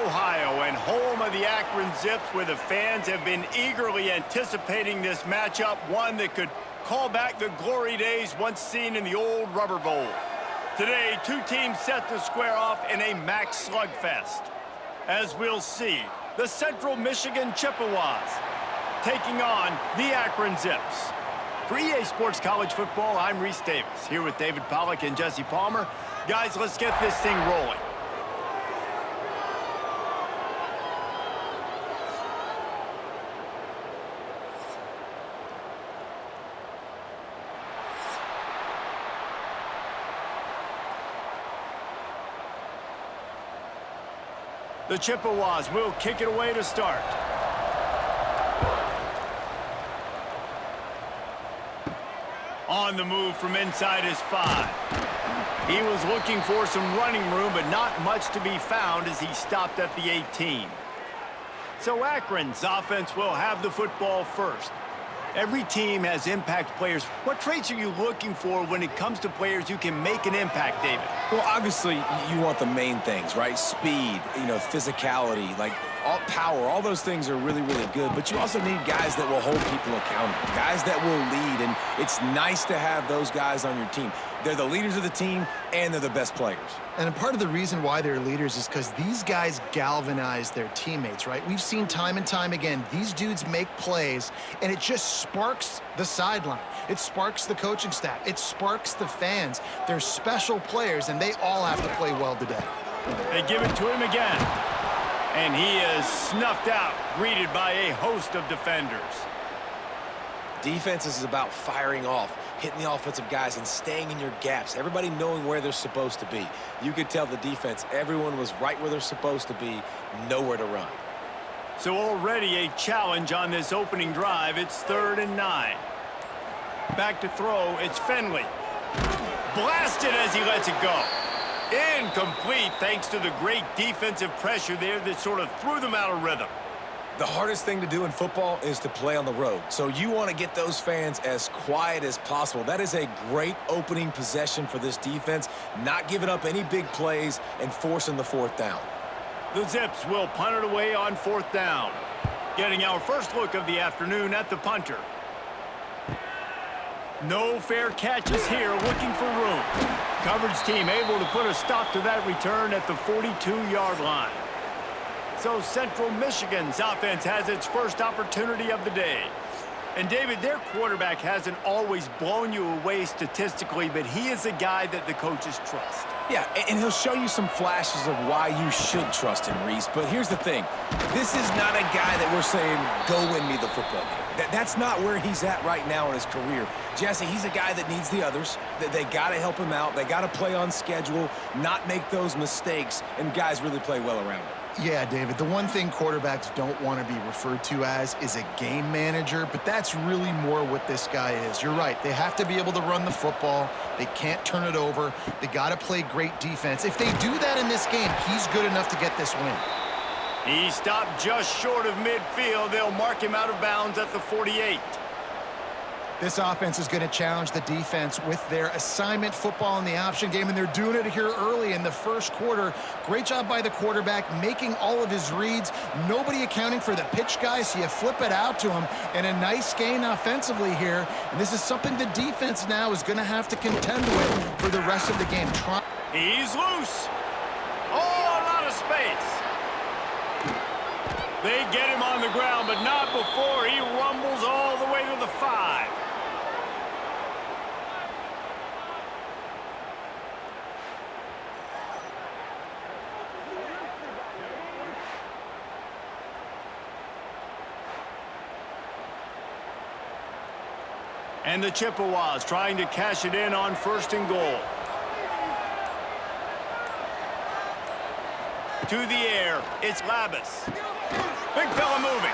Ohio and home of the Akron Zips, where the fans have been eagerly anticipating this matchup, one that could call back the glory days once seen in the old Rubber Bowl. Today, two teams set to square off in a max slugfest. As we'll see, the Central Michigan Chippewas taking on the Akron Zips. For EA Sports College Football, I'm Reese Davis, here with David Pollack and Jesse Palmer. Guys, let's get this thing rolling. The Chippewas will kick it away to start. On the move from inside his 5. He was looking for some running room, but not much to be found as he stopped at the 18. So Akron's offense will have the football first. Every team has impact players. What traits are you looking for when it comes to players who can make an impact, David? Well, obviously, you want the main things, right? Speed, physicality, like all power, all those things are really, really good. But you also need guys that will hold people accountable, guys that will lead. And it's nice to have those guys on your team. They're the leaders of the team, and they're the best players. And part of the reason why they're leaders is because these guys galvanize their teammates, right? We've seen time and time again, these dudes make plays, and it just sparks the sideline. It sparks the coaching staff. It sparks the fans. They're special players, and they all have to play well today. They give it to him again. And he is snuffed out, greeted by a host of defenders. Defense is about firing off, hitting the offensive guys, and staying in your gaps. Everybody knowing where they're supposed to be. You could tell the defense, everyone was right where they're supposed to be, nowhere to run. So already a challenge on this opening drive. It's 3rd and 9. Back to throw, it's Finley. Blasted as he lets it go. Incomplete thanks to the great defensive pressure there that sort of threw them out of rhythm. The hardest thing to do in football is to play on the road. So you want to get those fans as quiet as possible. That is a great opening possession for this defense, not giving up any big plays and forcing the 4th down. The Zips will punt it away on 4th down. Getting our first look of the afternoon at the punter. No fair catches here, looking for room. Coverage team able to put a stop to that return at the 42-yard line. So Central Michigan's offense has its first opportunity of the day. And David, their quarterback hasn't always blown you away statistically, but he is a guy that the coaches trust. Yeah, and he'll show you some flashes of why you should trust him, Reese. But here's the thing. This is not a guy that we're saying, go win me the football game. That's not where he's at right now in his career. Jesse, he's a guy that needs the others. They got to help him out. They got to play on schedule, not make those mistakes, and guys really play well around him. Yeah, David, the one thing quarterbacks don't want to be referred to as is a game manager, but that's really more what this guy is. You're right. They have to be able to run the football. They can't turn it over. They got to play great defense. If they do that in this game, he's good enough to get this win. He stopped just short of midfield. They'll mark him out of bounds at the 48. This offense is going to challenge the defense with their assignment football in the option game, and they're doing it here early in the first quarter. Great job by the quarterback, making all of his reads. Nobody accounting for the pitch guy, so you flip it out to him, and a nice gain offensively here. And this is something the defense now is going to have to contend with for the rest of the game. He's loose. Oh, a lot of space. They get him on the ground, but not before he rumbles all the way to the 5. And the Chippewas trying to cash it in on 1st and goal. To the air, it's Labus. Big fella moving.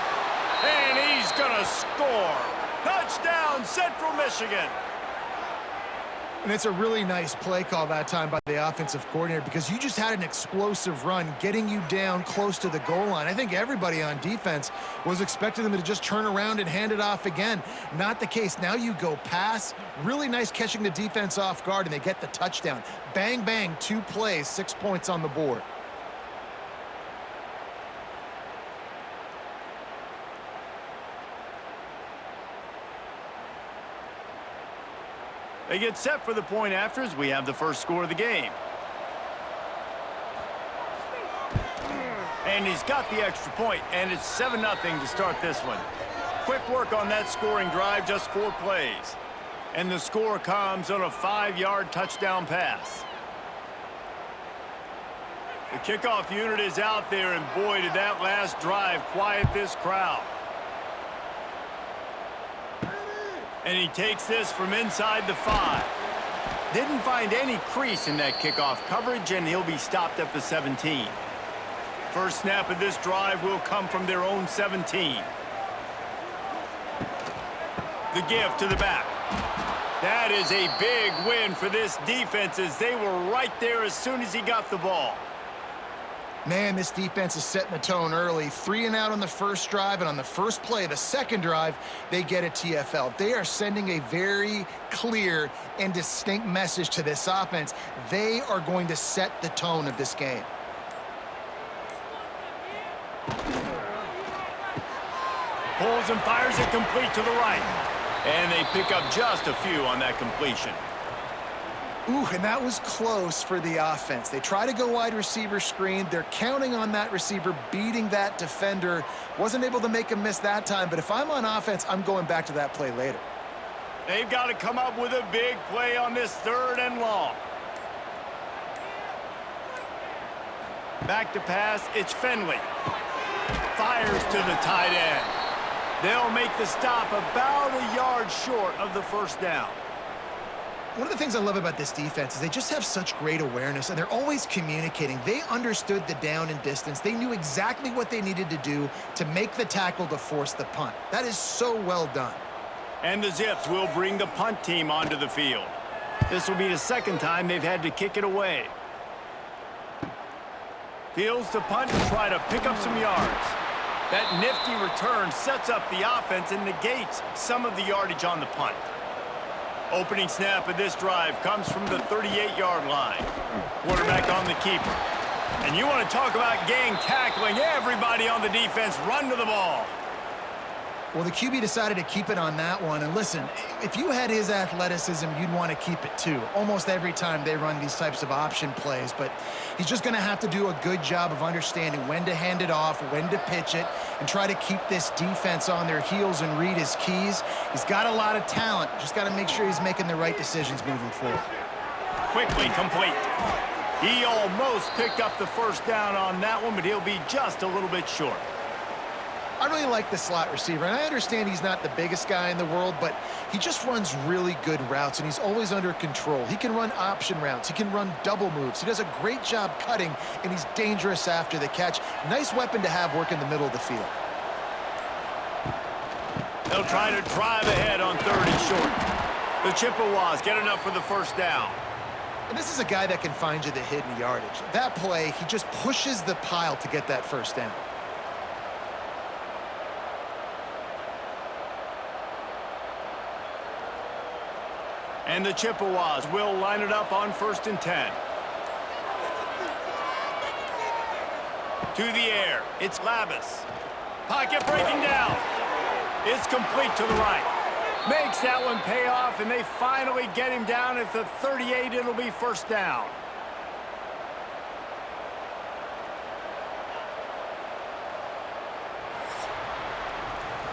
And he's gonna score. Touchdown, Central Michigan. And it's a really nice play call that time by the offensive coordinator, because you just had an explosive run getting you down close to the goal line. I think everybody on defense was expecting them to just turn around and hand it off again. Not the case. Now you go pass. Really nice catching the defense off guard, and they get the touchdown. Bang, bang, 2 plays, 6 points on the board. They get set for the point after as we have the first score of the game. And he's got the extra point, and it's 7-0 to start this one. Quick work on that scoring drive, just 4 plays. And the score comes on a 5-yard touchdown pass. The kickoff unit is out there, and boy, did that last drive quiet this crowd. And he takes this from inside the 5. Didn't find any crease in that kickoff coverage, and he'll be stopped at the 17. First snap of this drive will come from their own 17. The give to the back. That is a big win for this defense as they were right there as soon as he got the ball. Man, this defense is setting the tone early. 3 and out on the first drive, and on the first play, the second drive, they get a TFL. They are sending a very clear and distinct message to this offense. They are going to set the tone of this game. Pulls and fires it complete to the right. And they pick up just a few on that completion. Ooh, and that was close for the offense. They try to go wide receiver screen. They're counting on that receiver beating that defender. Wasn't able to make a miss that time, but if I'm on offense, I'm going back to that play later. They've got to come up with a big play on this 3rd and long. Back to pass, it's Finley. Fires to the tight end. They'll make the stop about a yard short of the first down. One of the things I love about this defense is they just have such great awareness, and they're always communicating. They understood the down and distance. They knew exactly what they needed to do to make the tackle to force the punt. That is so well done. And the Zips will bring the punt team onto the field. This will be the second time they've had to kick it away. Fields the punt and try to pick up some yards. That nifty return sets up the offense and negates some of the yardage on the punt. Opening snap of this drive comes from the 38-yard line. Quarterback on the keeper. And you want to talk about gang tackling. Everybody on the defense run to the ball. Well, the QB decided to keep it on that one. And listen, if you had his athleticism, you'd want to keep it too. Almost every time they run these types of option plays. But he's just going to have to do a good job of understanding when to hand it off, when to pitch it, and try to keep this defense on their heels and read his keys. He's got a lot of talent. Just got to make sure he's making the right decisions moving forward. Quickly complete. He almost picked up the first down on that one, but he'll be just a little bit short. I really like the slot receiver, and I understand he's not the biggest guy in the world, but he just runs really good routes, and he's always under control. He can run option routes. He can run double moves. He does a great job cutting, and he's dangerous after the catch. Nice weapon to have work in the middle of the field. They'll try to drive ahead on 3rd and short. The Chippewas get enough for the first down. And this is a guy that can find you the hidden yardage. That play, he just pushes the pile to get that first down. And the Chippewas will line it up on 1st and 10. To the air, it's Labus. Pocket breaking down. It's complete to the right. Makes that one pay off, and they finally get him down at the 38. It'll be first down.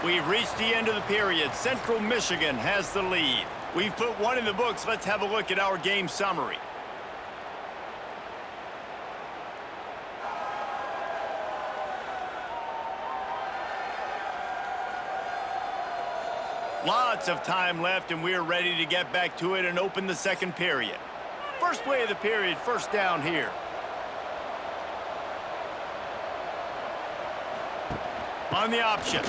We've reached the end of the period. Central Michigan has the lead. We've put one in the books. Let's have a look at our game summary. Lots of time left, and we're ready to get back to it and open the second period. First play of the period, first down here. On the option.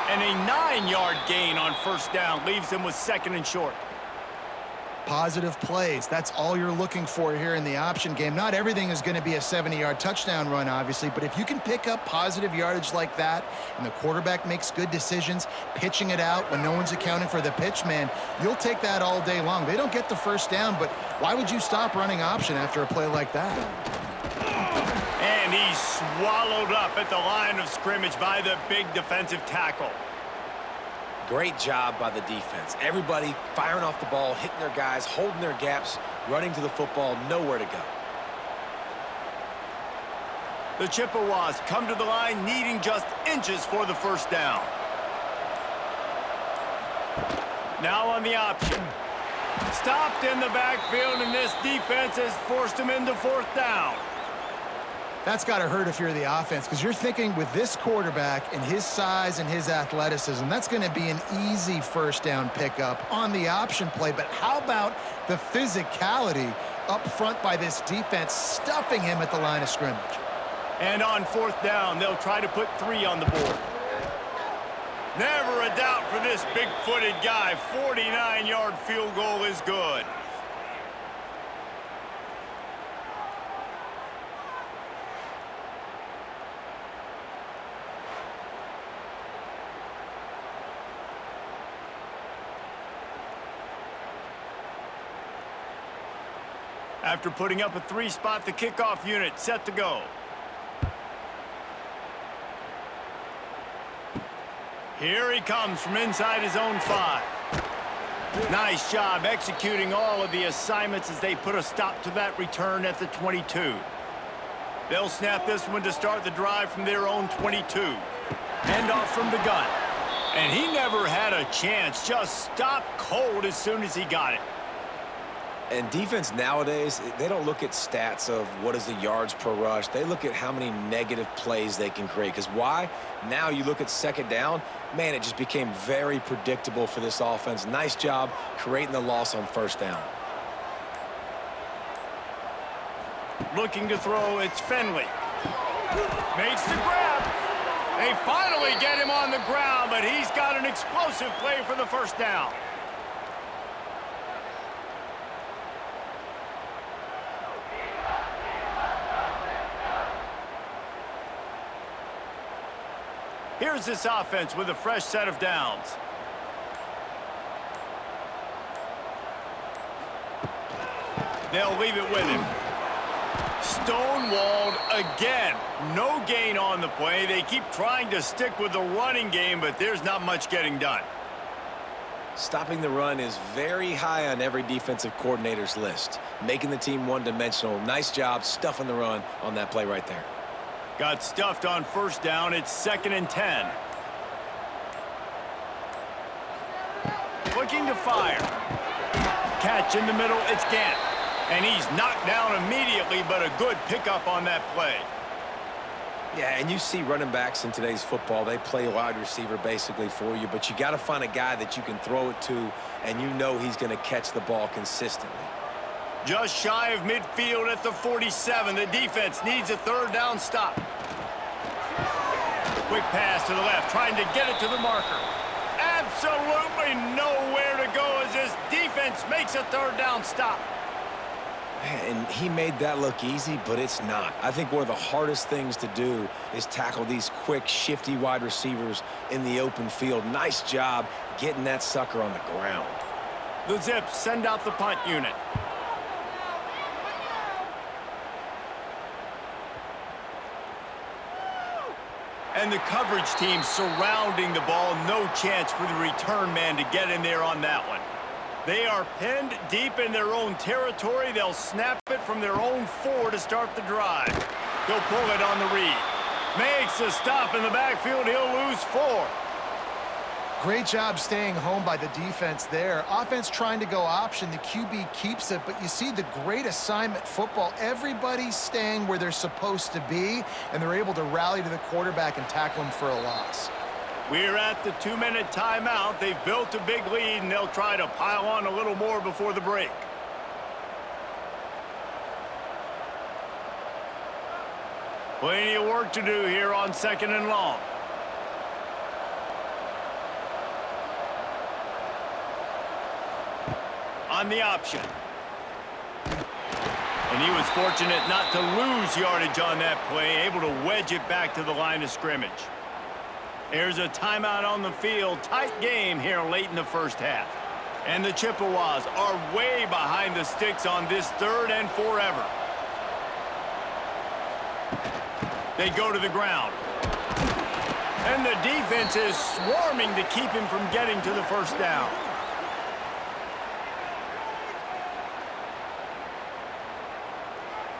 And a 9-yard gain on first down leaves them with 2nd and short. Positive plays. That's all you're looking for here in the option game. Not everything is going to be a 70-yard touchdown run, obviously, but if you can pick up positive yardage like that and the quarterback makes good decisions, pitching it out when no one's accounting for the pitch, man, you'll take that all day long. They don't get the first down, but why would you stop running option after a play like that? And he's swallowed up at the line of scrimmage by the big defensive tackle. Great job by the defense. Everybody firing off the ball, hitting their guys, holding their gaps, running to the football, nowhere to go. The Chippewas come to the line needing just inches for the first down. Now on the option. Stopped in the backfield, and this defense has forced him into fourth down. That's got to hurt if you're the offense, because you're thinking with this quarterback and his size and his athleticism, that's going to be an easy first down pickup on the option play. But how about the physicality up front by this defense, stuffing him at the line of scrimmage? And on fourth down, they'll try to put 3 on the board. Never a doubt for this big-footed guy. 49-yard field goal is good. After putting up a 3-spot, the kickoff unit set to go. Here he comes from inside his own 5. Nice job executing all of the assignments as they put a stop to that return at the 22. They'll snap this one to start the drive from their own 22. Hand off from the gun. And he never had a chance, just stopped cold as soon as he got it. And defense nowadays, they don't look at stats of what is the yards per rush. They look at how many negative plays they can create. Because why? Now you look at second down, man, it just became very predictable for this offense. Nice job creating the loss on first down. Looking to throw, it's Finley. Makes the grab. They finally get him on the ground, but he's got an explosive play for the first down. Here's this offense with a fresh set of downs. They'll leave it with him. Stonewalled again. No gain on the play. They keep trying to stick with the running game, but there's not much getting done. Stopping the run is very high on every defensive coordinator's list. Making the team one-dimensional. Nice job stuffing the run on that play right there. Got stuffed on first down. It's 2nd and 10. Looking to fire. Catch in the middle. It's Gant. And he's knocked down immediately, but a good pickup on that play. Yeah, and you see running backs in today's football, they play wide receiver basically for you, but you got to find a guy that you can throw it to, and you know he's going to catch the ball consistently. Just shy of midfield at the 47. The defense needs a third down stop. Quick pass to the left, trying to get it to the marker. Absolutely nowhere to go as this defense makes a third down stop. And he made that look easy, but it's not. I think one of the hardest things to do is tackle these quick, shifty wide receivers in the open field. Nice job getting that sucker on the ground. The Zips send out the punt unit. And the coverage team surrounding the ball. No chance for the return man to get in there on that one. They are pinned deep in their own territory. They'll snap it from their own 4 to start the drive. He'll pull it on the read. Makes a stop in the backfield. He'll lose 4. Great job staying home by the defense there. Offense trying to go option. The QB keeps it, but you see the great assignment football. Everybody's staying where they're supposed to be, and they're able to rally to the quarterback and tackle him for a loss. We're at the 2-minute timeout. They've built a big lead, and they'll try to pile on a little more before the break. Plenty of work to do here on 2nd and long. On the option. And he was fortunate not to lose yardage on that play, able to wedge it back to the line of scrimmage. There's a timeout on the field. Tight game here late in the first half. And the Chippewas are way behind the sticks on this 3rd and forever. They go to the ground. And the defense is swarming to keep him from getting to the first down.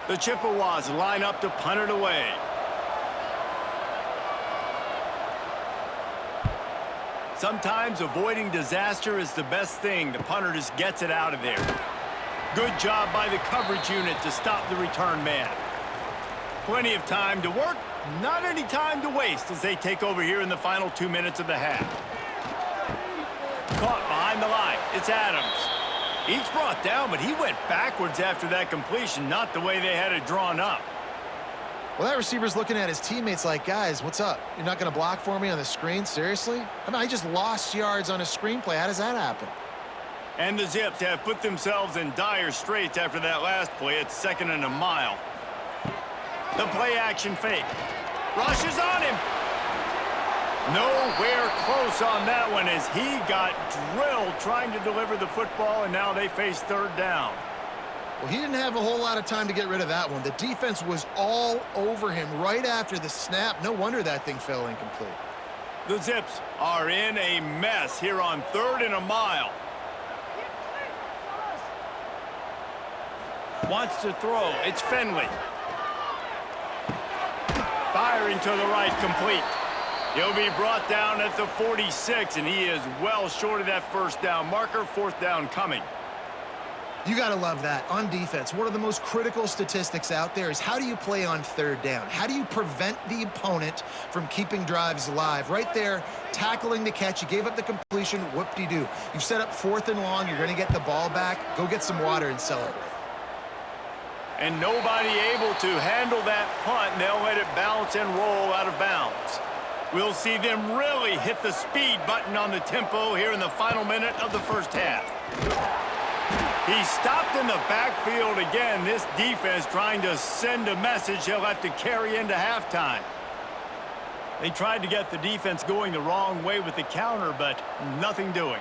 The Chippewas line up to punt it away. Sometimes avoiding disaster is the best thing. The punter just gets it out of there. Good job by the coverage unit to stop the return man. Plenty of time to work, not any time to waste as they take over here in the final 2 minutes of the half. Caught behind the line. It's Adams. Each brought down, but he went backwards after that completion, not the way they had it drawn up. Well, that receiver's looking at his teammates like, guys, what's up? You're not going to block for me on the screen? Seriously? I mean, I just lost yards on a screenplay. How does that happen? And the Zips have put themselves in dire straits after that last play. It's 2nd and a mile. The play-action fake. Rush is on him. Nowhere close on that one as he got drilled trying to deliver the football, and now they face 3rd down. Well, he didn't have a whole lot of time to get rid of that one. The defense was all over him right after the snap. No wonder that thing fell incomplete. The Zips are in a mess here on 3rd and a mile. Wants to throw. It's Finley. Firing to the right, complete. He'll be brought down at the 46, and he is well short of that first down marker. 4th down coming. You got to love that. On defense, one of the most critical statistics out there is how do you play on 3rd down? How do you prevent the opponent from keeping drives alive? Right there, tackling the catch. You gave up the completion. Whoop-de-doo. You've set up 4th and long. You're going to get the ball back. Go get some water and celebrate. And nobody able to handle that punt, and they'll let it bounce and roll out of bounds. We'll see them really hit the speed button on the tempo here in the final minute of the first half. He stopped in the backfield again. This defense trying to send a message he'll have to carry into halftime. They tried to get the defense going the wrong way with the counter, but nothing doing.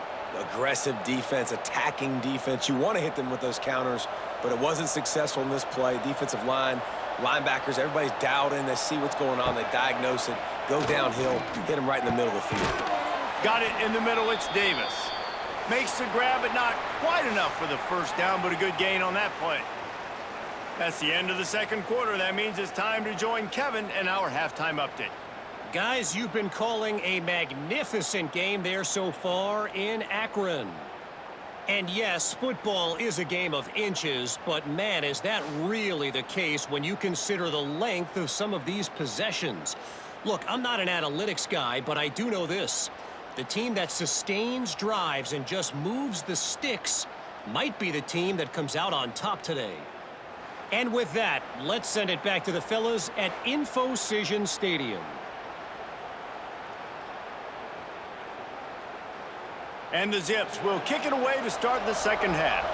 Aggressive defense, attacking defense. You want to hit them with those counters, but it wasn't successful in this play. Defensive line, linebackers, everybody's dialed in. They see what's going on. They diagnose it, go downhill, hit them right in the middle of the field. Got it in the middle. It's Davis. Makes the grab, but not quite enough for the first down, but a good gain on that play. That's the end of the 2nd quarter. That means it's time to join Kevin in our halftime update. Guys, you've been calling a magnificent game there so far in Akron. And yes, football is a game of inches, but man, is that really the case when you consider the length of some of these possessions. Look, I'm not an analytics guy, but I do know this. The team that sustains drives and just moves the sticks might be the team that comes out on top today. And with that, let's send it back to the fellas at InfoCision Stadium. And the Zips will kick it away to start the 2nd half.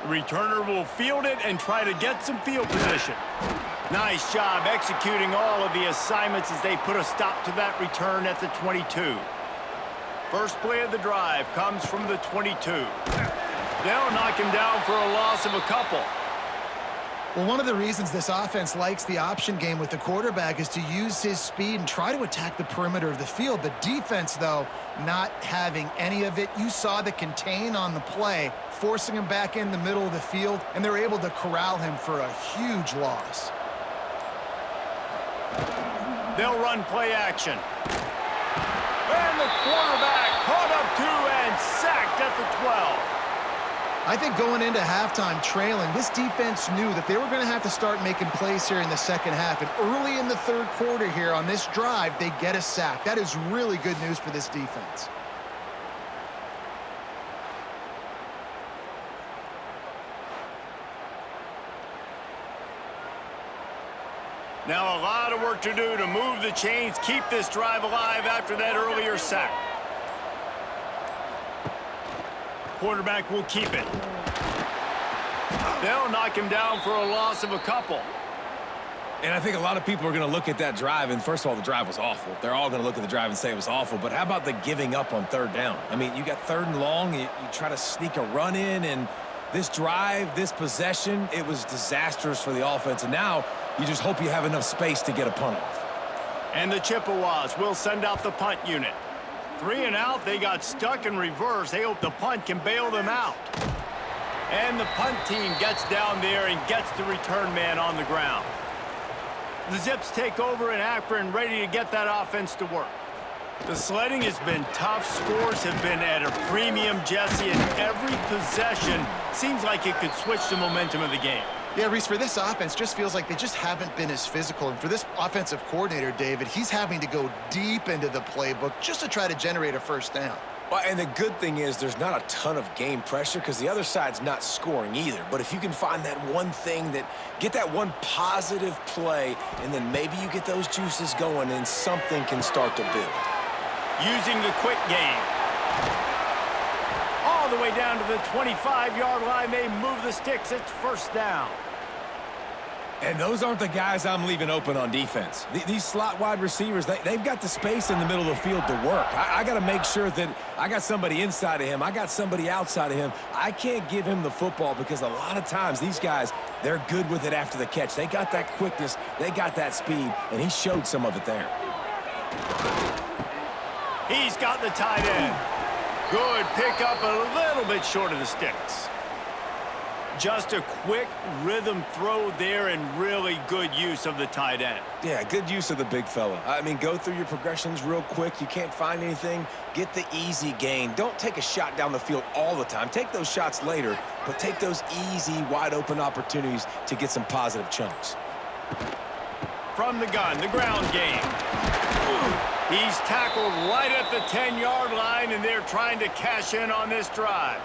The returner will field it and try to get some field position. Nice job executing all of the assignments as they put a stop to that return at the 22. First play of the drive comes from the 22. They'll knock him down for a loss of a couple. Well, one of the reasons this offense likes the option game with the quarterback is to use his speed and try to attack the perimeter of the field. The defense, though, not having any of it. You saw the contain on the play, forcing him back in the middle of the field, and they're able to corral him for a huge loss. They'll run play action. And the quarterback caught up 2 and sacked at the 12. I think going into halftime trailing, this defense knew that they were going to have to start making plays here in the 2nd half. And early in the 3rd quarter here on this drive, they get a sack. That is really good news for this defense. Now a lot of work to do to move the chains, keep this drive alive after that earlier sack. Quarterback will keep it. They'll knock him down for a loss of a couple. And I think a lot of people are going to look at that drive, and first of all, the drive was awful. They're all going to look at the drive and say it was awful, but how about the giving up on 3rd down? I mean, you got 3rd and long, you try to sneak a run in, and this drive, this possession, it was disastrous for the offense. And now You just hope you have enough space to get a punt off. And the Chippewas will send out the punt unit. 3 and out, they got stuck in reverse. They hope the punt can bail them out. And the punt team gets down there and gets the return man on the ground. The Zips take over in Akron, ready to get that offense to work. The sledding has been tough. Scores have been at a premium, Jesse, and every possession seems like it could switch the momentum of the game. Yeah, Reese, for this offense, just feels like they just haven't been as physical. And for this offensive coordinator, David, he's having to go deep into the playbook just to try to generate a first down. Well, and the good thing is there's not a ton of game pressure because the other side's not scoring either. But if you can find that one thing get that one positive play, and then maybe you get those juices going and something can start to build. Using the quick game. All the way down to the 25-yard line, they move the sticks. It's first down. And those aren't the guys I'm leaving open on defense. These slot wide receivers, they've got the space in the middle of the field to work. I got to make sure that I got somebody inside of him. I got somebody outside of him. I can't give him the football because a lot of times these guys, they're good with it after the catch. They got that quickness. They got that speed, and he showed some of it there. He's got the tight end. Good pickup, a little bit short of the sticks. Just a quick rhythm throw there and really good use of the tight end. Yeah, good use of the big fella. I mean, go through your progressions real quick. You can't find anything. Get the easy gain. Don't take a shot down the field all the time. Take those shots later, but take those easy, wide-open opportunities to get some positive chunks. From the gun, the ground game. He's tackled right at the 10-yard line, and they're trying to cash in on this drive.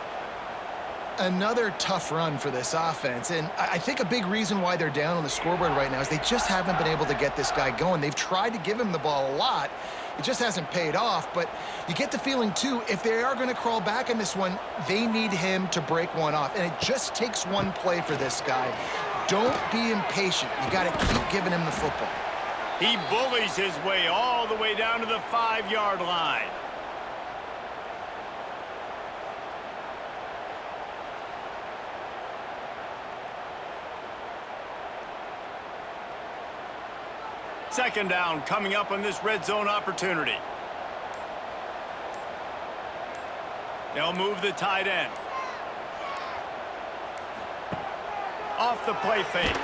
Another tough run for this offense, and I think a big reason why they're down on the scoreboard right now is they just haven't been able to get this guy going. They've tried to give him the ball a lot. It just hasn't paid off, but you get the feeling, too, if they are going to crawl back in this one, they need him to break one off, and it just takes one play for this guy. Don't be impatient. You got to keep giving him the football. He bullies his way all the way down to the 5-yard line. Second down coming up on this red zone opportunity. They'll move the tight end. Off the play fake.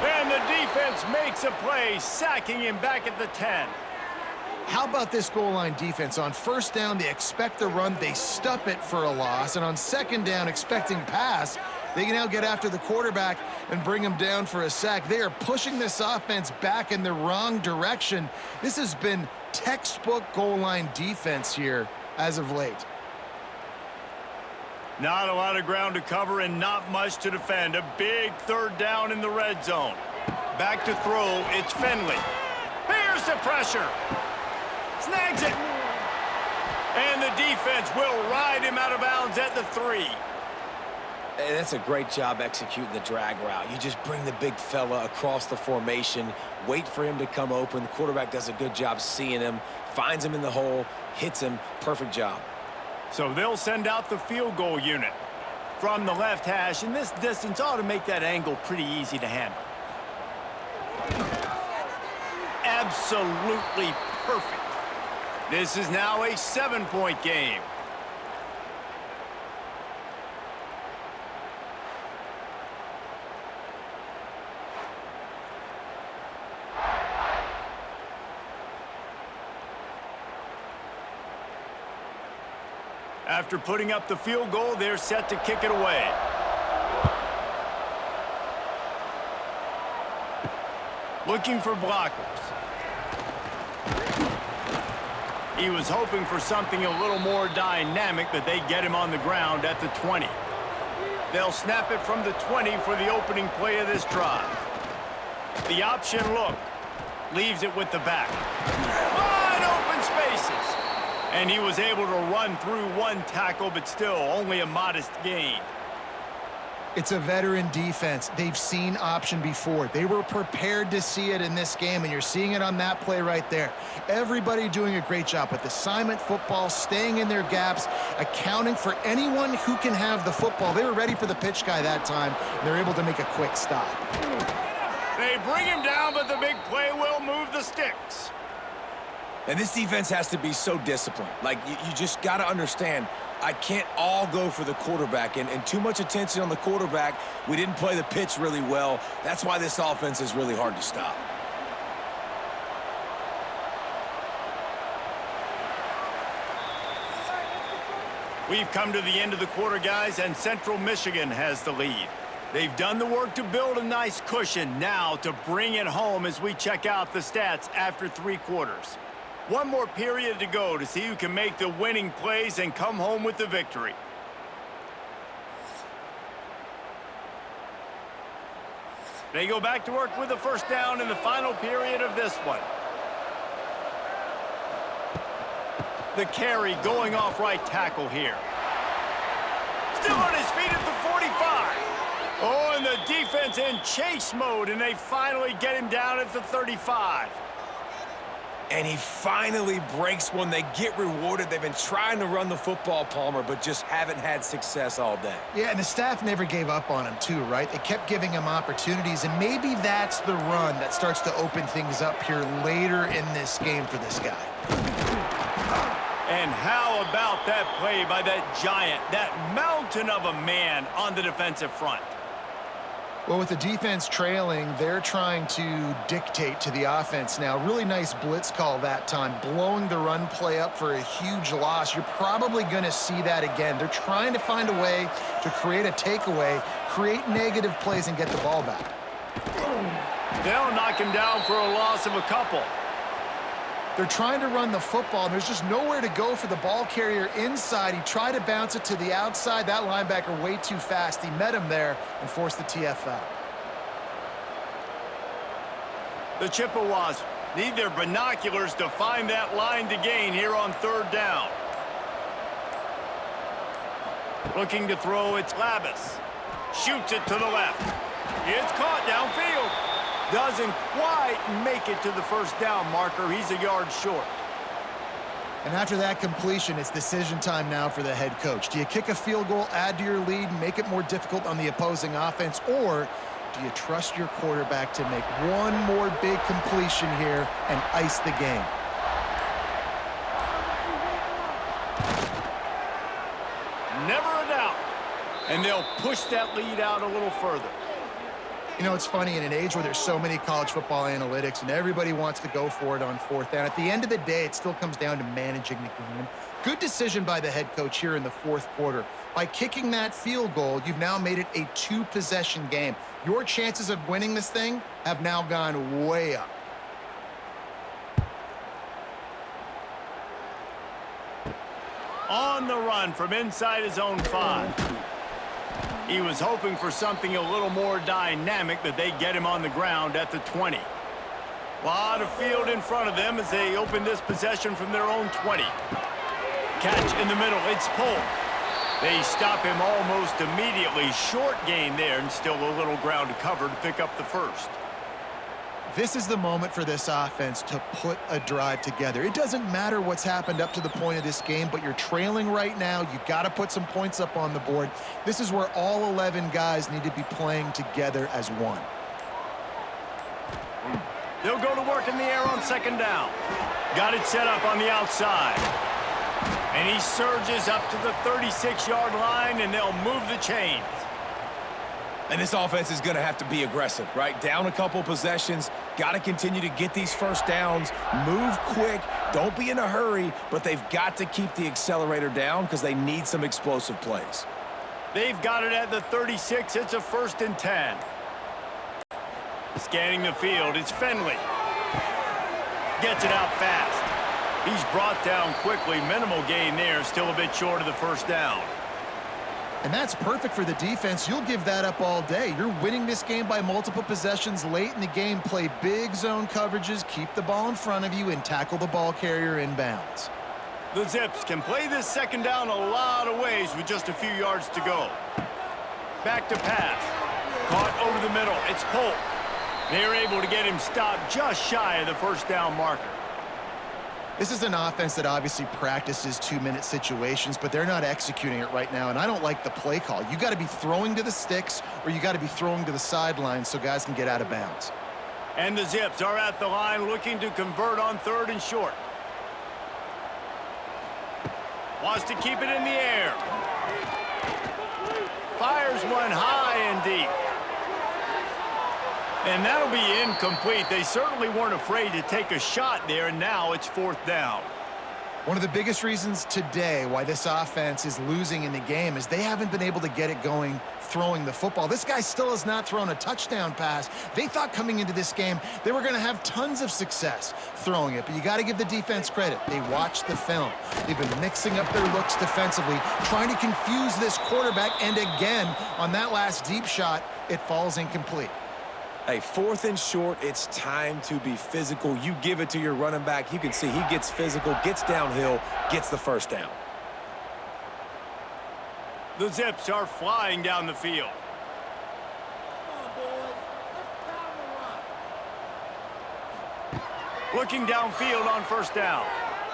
And the defense makes a play, sacking him back at the 10. How about this goal line defense? On first down, they expect the run. They stuff it for a loss. And on second down, expecting pass, they can now get after the quarterback and bring him down for a sack. They are pushing this offense back in the wrong direction. This has been textbook goal line defense here as of late. Not a lot of ground to cover and not much to defend. A big third down in the red zone. Back to throw, it's Finley. Here's the pressure. Snags it. And the defense will ride him out of bounds at the 3. And that's a great job executing the drag route. You just bring the big fella across the formation, wait for him to come open. The quarterback does a good job seeing him, finds him in the hole, hits him. Perfect job. So they'll send out the field goal unit from the left hash, and this distance ought to make that angle pretty easy to handle. Absolutely perfect. This is now a 7-point game. After putting up the field goal, they're set to kick it away. Looking for blockers. He was hoping for something a little more dynamic, but they get him on the ground at the 20. They'll snap it from the 20 for the opening play of this drive. The option look leaves it with the back. Wide open spaces. And he was able to run through one tackle, but still only a modest gain. It's a veteran defense. They've seen option before. They were prepared to see it in this game, and you're seeing it on that play right there. Everybody doing a great job with assignment football, staying in their gaps, accounting for anyone who can have the football. They were ready for the pitch guy that time, and they're able to make a quick stop. They They bring him down, but the big play will move the sticks. And this defense has to be so disciplined. Like, you just got to understand, I can't all go for the quarterback. And too much attention on the quarterback. We didn't play the pitch really well. That's why this offense is really hard to stop. We've come to the end of the quarter, guys, and Central Michigan has the lead. They've done the work to build a nice cushion now to bring it home as we check out the stats after 3 quarters. One more period to go to see who can make the winning plays and come home with the victory. They go back to work with the first down in the final period of this one. The carry going off right tackle here. Still on his feet at the 45. Oh, and the defense in chase mode, and they finally get him down at the 35. And he finally breaks one. They get rewarded. They've been trying to run the football, Palmer, but just haven't had success all day. Yeah, and the staff never gave up on him too, right? They kept giving him opportunities, and maybe that's the run that starts to open things up here later in this game for this guy. And how about that play by that giant, that mountain of a man on the defensive front? Well, with the defense trailing, they're trying to dictate to the offense now. Really nice blitz call that time, blowing the run play up for a huge loss. You're probably going to see that again. They're trying to find a way to create a takeaway, create negative plays, and get the ball back. They'll knock him down for a loss of a couple. They're trying to run the football, and there's just nowhere to go for the ball carrier inside. He tried to bounce it to the outside. That linebacker way too fast. He met him there and forced the TFL. The Chippewas need their binoculars to find that line to gain here on 3rd down. Looking to throw, it's Labus. Shoots it to the left. It's caught downfield. Doesn't quite make it to the first down marker. He's a yard short. And after that completion, it's decision time now for the head coach. Do you kick a field goal, add to your lead, and make it more difficult on the opposing offense, or do you trust your quarterback to make one more big completion here and ice the game? Never a doubt. And they'll push that lead out a little further. You know, it's funny, in an age where there's so many college football analytics and everybody wants to go for it on 4th down, at the end of the day, it still comes down to managing the game. Good decision by the head coach here in the 4th quarter. By kicking that field goal, you've now made it a 2-possession game. Your chances of winning this thing have now gone way up. On the run from inside his own 5. He was hoping for something a little more dynamic, but they get him on the ground at the 20. A lot of field in front of them as they open this possession from their own 20. Catch in the middle, it's Polk. They stop him almost immediately. Short gain there, and still a little ground to cover to pick up the first. This is the moment for this offense to put a drive together. It doesn't matter what's happened up to the point of this game, but you're trailing right now. You got to put some points up on the board. This is where all 11 guys need to be playing together as one. They'll go to work in the air on 2nd down. Got it set up on the outside. And he surges up to the 36-yard line, and they'll move the chains. And this offense is going to have to be aggressive, right? Down a couple possessions, got to continue to get these first downs, move quick, don't be in a hurry, but they've got to keep the accelerator down because they need some explosive plays. They've got it at the 36. It's a 1st and 10. Scanning the field, it's Finley. Gets it out fast. He's brought down quickly. Minimal gain there, still a bit short of the first down. And that's perfect for the defense. You'll give that up all day. You're winning this game by multiple possessions late in the game. Play big zone coverages, keep the ball in front of you, and tackle the ball carrier inbounds. The Zips can play this 2nd down a lot of ways with just a few yards to go. Back to pass. Caught over the middle. It's Polk. They're able to get him stopped just shy of the first down marker. This is an offense that obviously practices 2-minute situations, but they're not executing it right now, and I don't like the play call. You got to be throwing to the sticks, or you got to be throwing to the sidelines so guys can get out of bounds. And the Zips are at the line looking to convert on 3rd and short. Wants to keep it in the air. Fires one high and deep. And that'll be incomplete. They certainly weren't afraid to take a shot there, and now it's 4th down. One of the biggest reasons today why this offense is losing in the game is they haven't been able to get it going throwing the football. This guy still has not thrown a touchdown pass. They thought coming into this game they were going to have tons of success throwing it, but you got to give the defense credit. They watched the film. They've been mixing up their looks defensively, trying to confuse this quarterback, and again, on that last deep shot, it falls incomplete. Hey, 4th and short, it's time to be physical. You give it to your running back. You can see he gets physical, gets downhill, gets the 1st down. The Zips are flying down the field. Looking downfield on 1st down.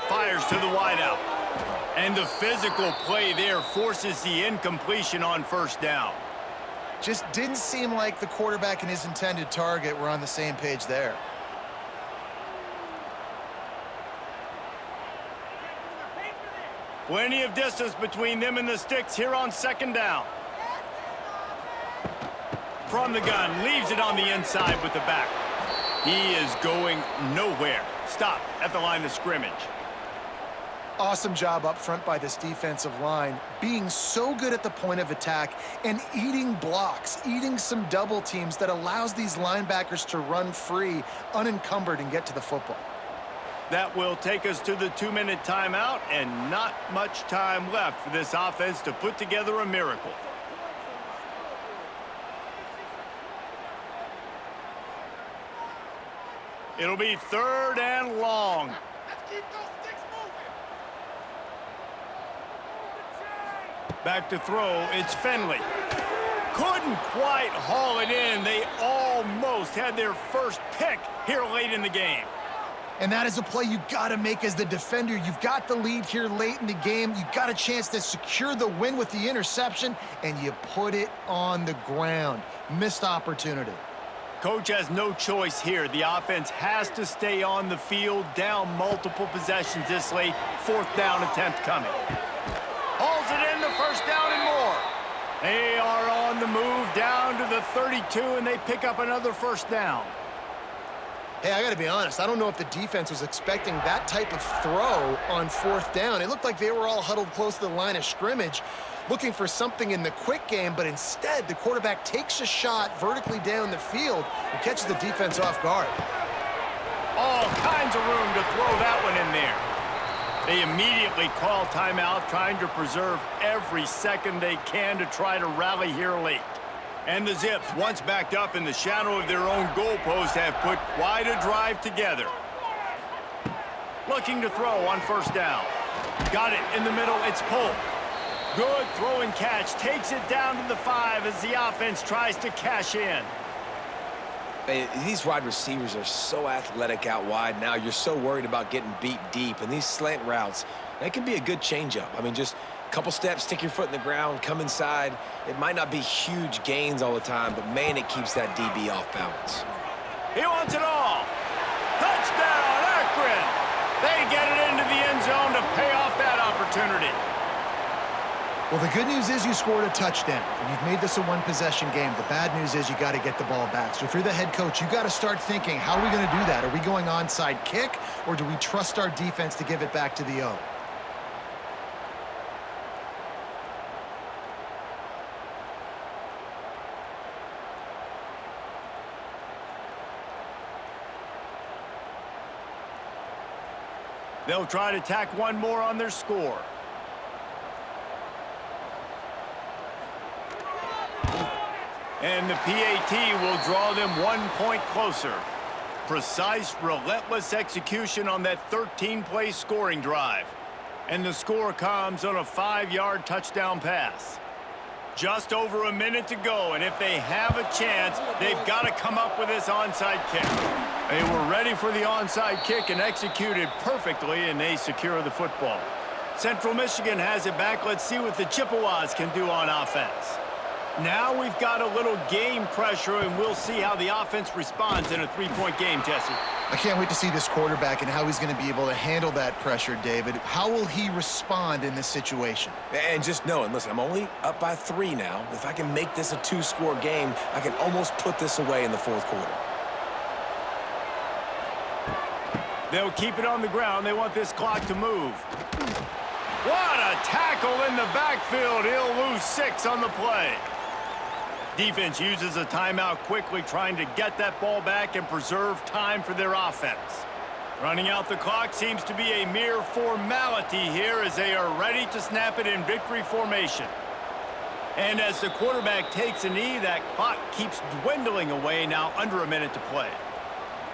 Fires to the wideout. And the physical play there forces the incompletion on 1st down. Just didn't seem like the quarterback and his intended target were on the same page there. Plenty of distance between them and the sticks here on 2nd down. From the gun, leaves it on the inside with the back. He is going nowhere. Stop at the line of scrimmage. Awesome job up front by this defensive line, being so good at the point of attack and eating blocks, eating some double teams that allows these linebackers to run free, unencumbered, and get to the football. That will take us to the 2-minute timeout, and not much time left for this offense to put together a miracle. It'll be 3rd and long. Back to throw, it's Finley. Couldn't quite haul it in. They almost had their first pick here late in the game. And that is a play you got to make as the defender. You've got the lead here late in the game. You got a chance to secure the win with the interception, and you put it on the ground. Missed opportunity. Coach has no choice here. The offense has to stay on the field, down multiple possessions this late. 4th down attempt coming. Hauls it in, the 1st down and more. They are on the move down to the 32, and they pick up another 1st down. Hey, I got to be honest. I don't know if the defense was expecting that type of throw on 4th down. It looked like they were all huddled close to the line of scrimmage, looking for something in the quick game, but instead the quarterback takes a shot vertically down the field and catches the defense off guard. All kinds of room to throw that one in there. They immediately call timeout, trying to preserve every second they can to try to rally here late. And the Zips, once backed up in the shadow of their own goalpost, have put quite a drive together. Looking to throw on 1st down. Got it in the middle, it's Polk. Good throw and catch, takes it down to the 5 as the offense tries to cash in. These wide receivers are so athletic out wide now. You're so worried about getting beat deep. And these slant routes, that can be a good changeup. I mean, just a couple steps, stick your foot in the ground, come inside. It might not be huge gains all the time, but, man, it keeps that DB off balance. He wants it all. Touchdown, Akron. They get it into the end zone to pay off that opportunity. Well, the good news is you scored a touchdown, and you've made this a one-possession game. The bad news is you got to get the ball back. So if you're the head coach, you got to start thinking, how are we going to do that? Are we going onside kick, or do we trust our defense to give it back to the O? They'll try to tack one more on their score. And the PAT will draw them 1 point closer. Precise, relentless execution on that 13-play scoring drive. And the score comes on a 5-yard touchdown pass. Just over a minute to go, and if they have a chance, they've got to come up with this onside kick. They were ready for the onside kick and executed perfectly, and they secure the football. Central Michigan has it back. Let's see what the Chippewas can do on offense. Now we've got a little game pressure, and we'll see how the offense responds in a three-point game, Jesse. I can't wait to see this quarterback and how he's going to be able to handle that pressure, David. How will he respond in this situation? And just knowing, listen, I'm only up by 3 now. If I can make this a 2-score game, I can almost put this away in the fourth quarter. They'll keep it on the ground. They want this clock to move. What a tackle in the backfield. He'll lose 6 on the play. Defense uses a timeout quickly, trying to get that ball back and preserve time for their offense. Running out the clock seems to be a mere formality here as they are ready to snap it in victory formation. And as the quarterback takes a knee, that clock keeps dwindling away, now under a minute to play.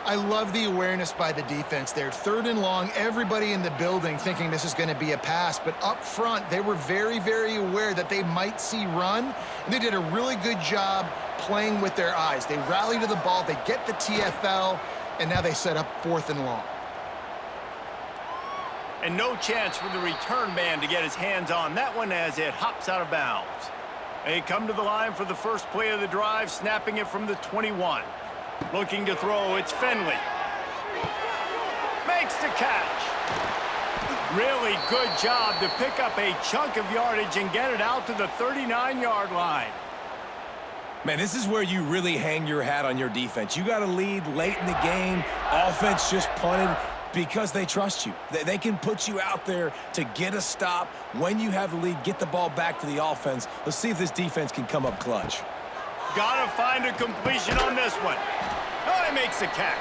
I love the awareness by the defense there. 3rd and long, everybody in the building thinking this is going to be a pass, but up front, they were very, very aware that they might see run, and they did a really good job playing with their eyes. They rally to the ball, they get the TFL, and now they set up 4th and long. And no chance for the return man to get his hands on that one as it hops out of bounds. They come to the line for the first play of the drive, snapping it from the 21. Looking to throw, it's Finley. Makes the catch. Really good job to pick up a chunk of yardage and get it out to the 39-yard line. Man, this is where you really hang your hat on your defense. You got a lead late in the game. Offense just punted because they trust you. They can put you out there to get a stop. When you have the lead, get the ball back to the offense. Let's see if this defense can come up clutch. Gotta find a completion on this one. Oh, he makes the catch.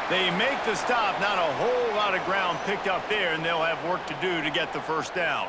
They make the stop. Not a whole lot of ground picked up there, and they'll have work to do to get the first down.